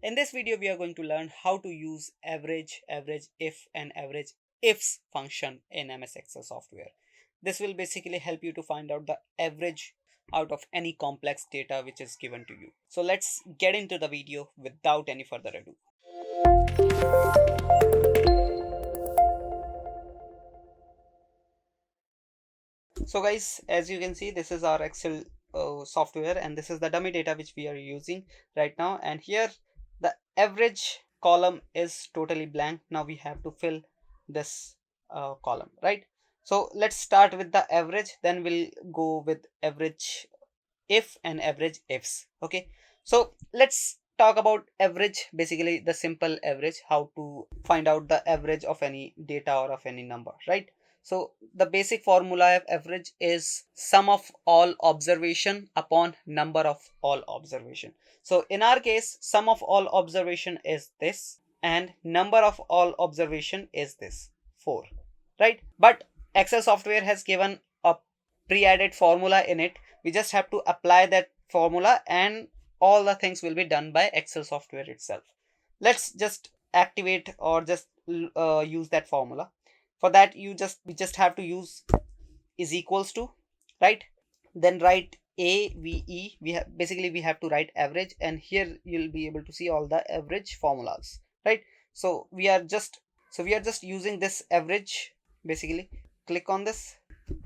In this video, we are going to learn how to use average, average if, and average ifs function in MS Excel software. This will basically help you to find out the average out of any complex data which is given to you. So let's get into the video without any further ado. So guys, as you can see, this is our Excel software, and this is the dummy data which we are using right now. And here the average column is totally blank. Now we have to fill this column, right? So let's start with the average, then we'll go with average if and average ifs. Okay, so let's talk about average, basically the simple average, how to find out the average of any data or of any number, right? So the basic formula of average is sum of all observation upon number of all observation. So in our case, sum of all observation is this and number of all observation is this 4, right? But Excel software has given a pre-added formula in it. We just have to apply that formula and all the things will be done by Excel software itself. Let's just activate or just use that formula. For that, we just have to use is equals to, right? Then write AVE. We have to write average, and here you'll be able to see all the average formulas, right? So we are just using this average. Basically, click on this.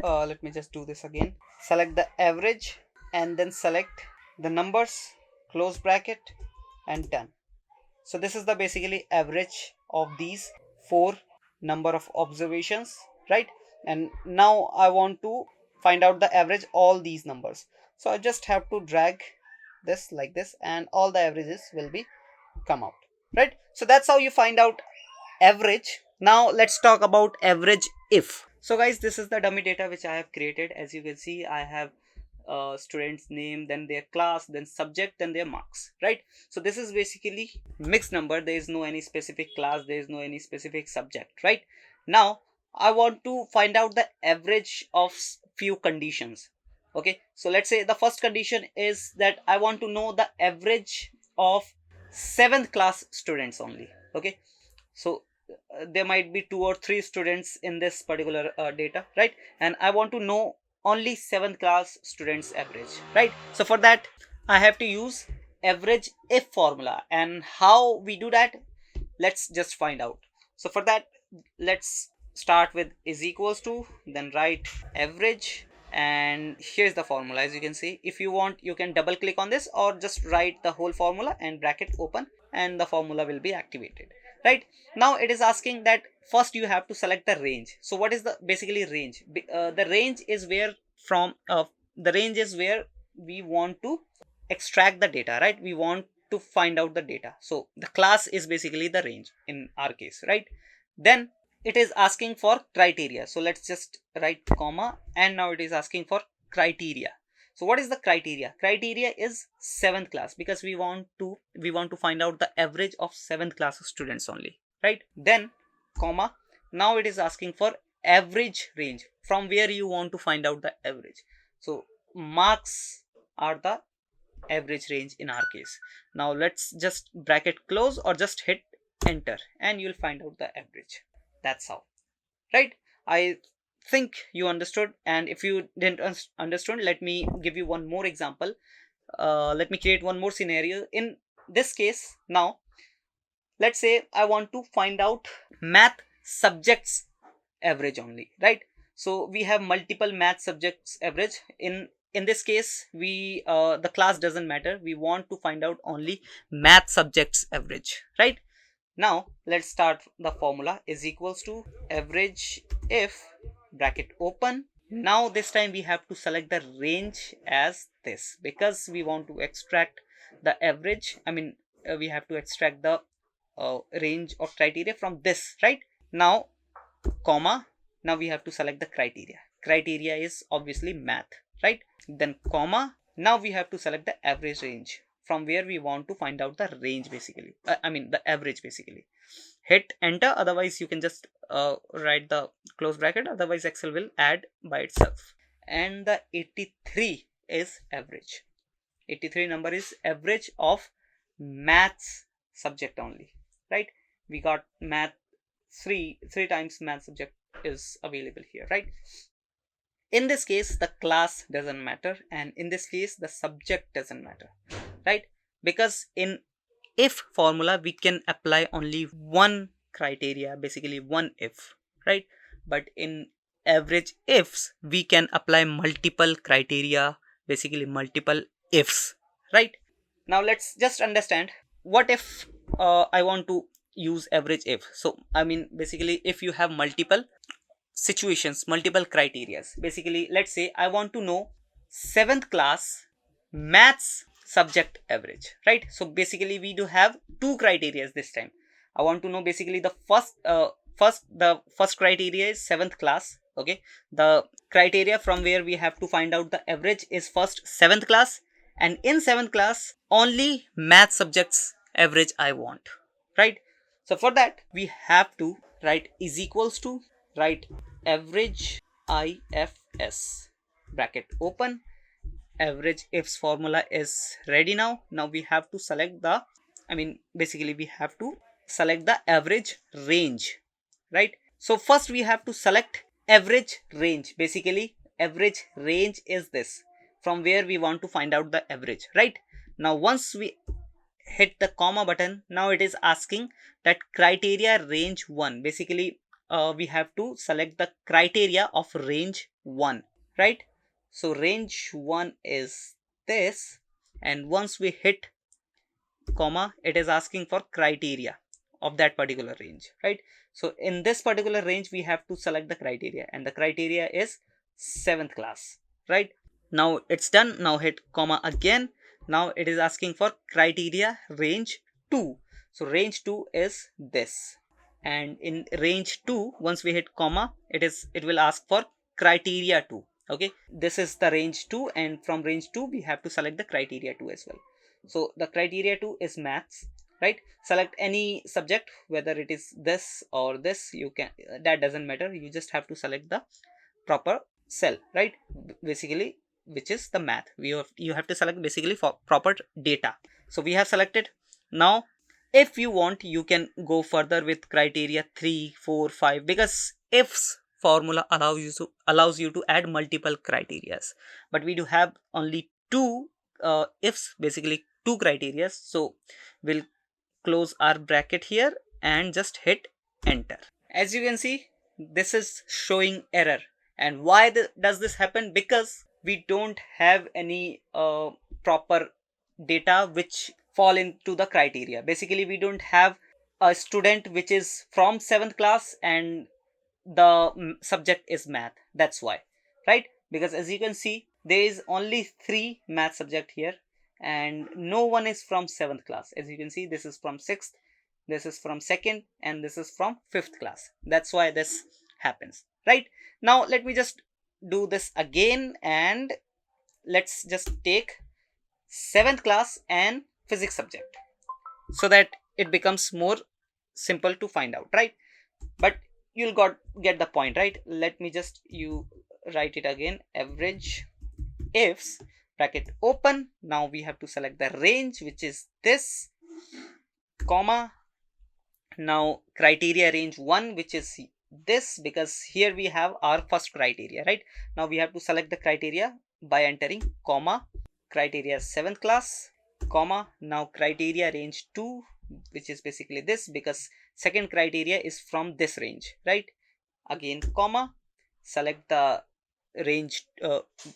Let me just do this again. Select the average and then select the numbers, close bracket, and done. So this is the basically average of these 4 number of observations, right? And now I want to find out the average all these numbers. So I just have to drag this like this, and all the averages will be come out, right? So that's how you find out average. Now let's talk about average if. So guys, this is the dummy data which I have created. As you can see, I have student's name, then their class, then subject, then their marks, right? So this is basically mixed number. There is no any specific class, there is no any specific subject, right? Now I want to find out the average of few conditions. Okay, so let's say the first condition is that I want to know the average of 7th class students only. Okay, so there might be 2 or 3 students in this particular data, right? And I want to know only 7th class students average, right? So for that, I have to use average if formula. And how we do that, let's just find out. So for that, let's start with is equals to, then write average, and here's the formula. As you can see, if you want, you can double click on this or just write the whole formula and bracket open, and the formula will be activated, right? Now it is asking that first you have to select the range. So what is the basically range? The range is where from the range is where we want to extract the data, right? We want to find out the data. So the class is basically the range in our case, right? Then it is asking for criteria. So let's just write comma, and now it is asking for criteria. So what is the criteria? Criteria is 7th class, because we want to find out the average of 7th class students only, right? Then comma, now it is asking for average range, from where you want to find out the average. So marks are the average range in our case. Now let's just bracket close or just hit enter, and you'll find out the average. That's how, right? I think you understood, and if you didn't understand, let me give you one more example. Let me create one more scenario. In this case, now let's say I want to find out math subjects average only, right? So we have multiple math subjects average. In this case, we the class doesn't matter. We want to find out only math subjects average, right? Now let's start the formula. Is equals to average if bracket open. Now this time we have to select the range as this, because we want to extract the average. We have to extract the range of criteria from this, right? Now comma, now we have to select the criteria. Criteria is obviously math, right? Then comma, now we have to select the average range, from where we want to find out the range, basically the average, basically. Hit enter, otherwise you can just write the close bracket, otherwise Excel will add by itself. And the 83 is average. 83 number is average of maths subject only, right? We got math, three times math subject is available here, right? In this case the class doesn't matter, and in this case the subject doesn't matter, right? Because in if formula we can apply only one criteria, basically one if, right? But in average ifs we can apply multiple criteria, basically multiple ifs, right? Now let's just understand, what if I want to use average if. So I mean, basically if you have multiple situations, multiple criterias, basically let's say I want to know 7th class maths subject average, right? So basically we do have two criterias this time. I want to know basically the first criteria is 7th class, okay? The criteria from where we have to find out the average is first 7th class, and in 7th class only math subjects average I want, right? So for that we have to write is equals to, write average ifs, bracket open, average ifs formula is ready. Now we have to select the, I mean basically we have to select the average range, right? So first we have to select average range. Basically average range is this, from where we want to find out the average, right? Now once we hit the comma button, now it is asking that criteria range 1. Basically we have to select the criteria of range 1, right? So range 1 is this, and once we hit comma it is asking for criteria of that particular range, right? So in this particular range we have to select the criteria, and the criteria is 7th class, right? Now it's done. Now hit comma again. Now it is asking for criteria range 2. So range 2 is this, and in range 2 once we hit comma it will ask for criteria 2, okay? This is the range 2, and from range 2 we have to select the criteria 2 as well. So the criteria 2 is maths, right? Select any subject, whether it is this or this, you can, that doesn't matter, you just have to select the proper cell, right? Basically which is the math, you have to select basically for proper data. So we have selected. Now if you want you can go further with criteria 3, 4, 5, because ifs formula allows you to add multiple criterias, but we do have only two ifs, basically two criterias. So we'll close our bracket here and just hit enter. As you can see, this is showing error. And why does this happen? Because we don't have any proper data which fall into the criteria. Basically we don't have a student which is from 7th class and the subject is math. That's why, right? Because as you can see there is only 3 math subject here, and no one is from 7th class. As you can see, this is from 6th, this is from 2nd, and this is from 5th class. That's why this happens, right? Now let me just do this again, and let's just take 7th class and physics subject, so that it becomes more simple to find out, right? But you'll get the point, right? Let me just you write it again. Average ifs, bracket open. Now we have to select the range, which is this, comma. Now criteria range 1, which is this, because here we have our first criteria, right? Now we have to select the criteria by entering comma, criteria 7th class, comma. Now criteria range 2, which is basically this, because second criteria is from this range, right? Again comma, select the range,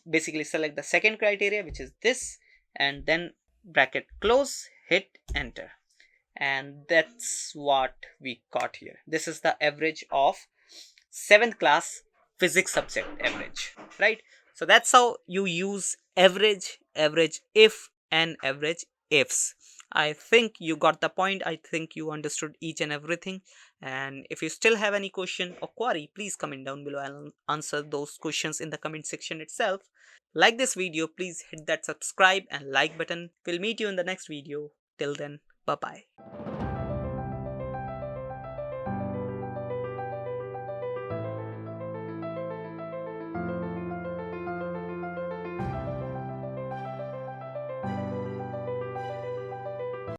basically select the second criteria, which is this, and then bracket close, hit enter. And that's what we got here. This is the average of 7th class physics subject average, right? So that's how you use average, average if, and average ifs. I think you got the point. I think you understood each and everything. And if you still have any question or query, please comment down below. I'll answer those questions in the comment section itself. Like this video, please hit that subscribe and like button. We'll meet you in the next video. Till then, bye bye.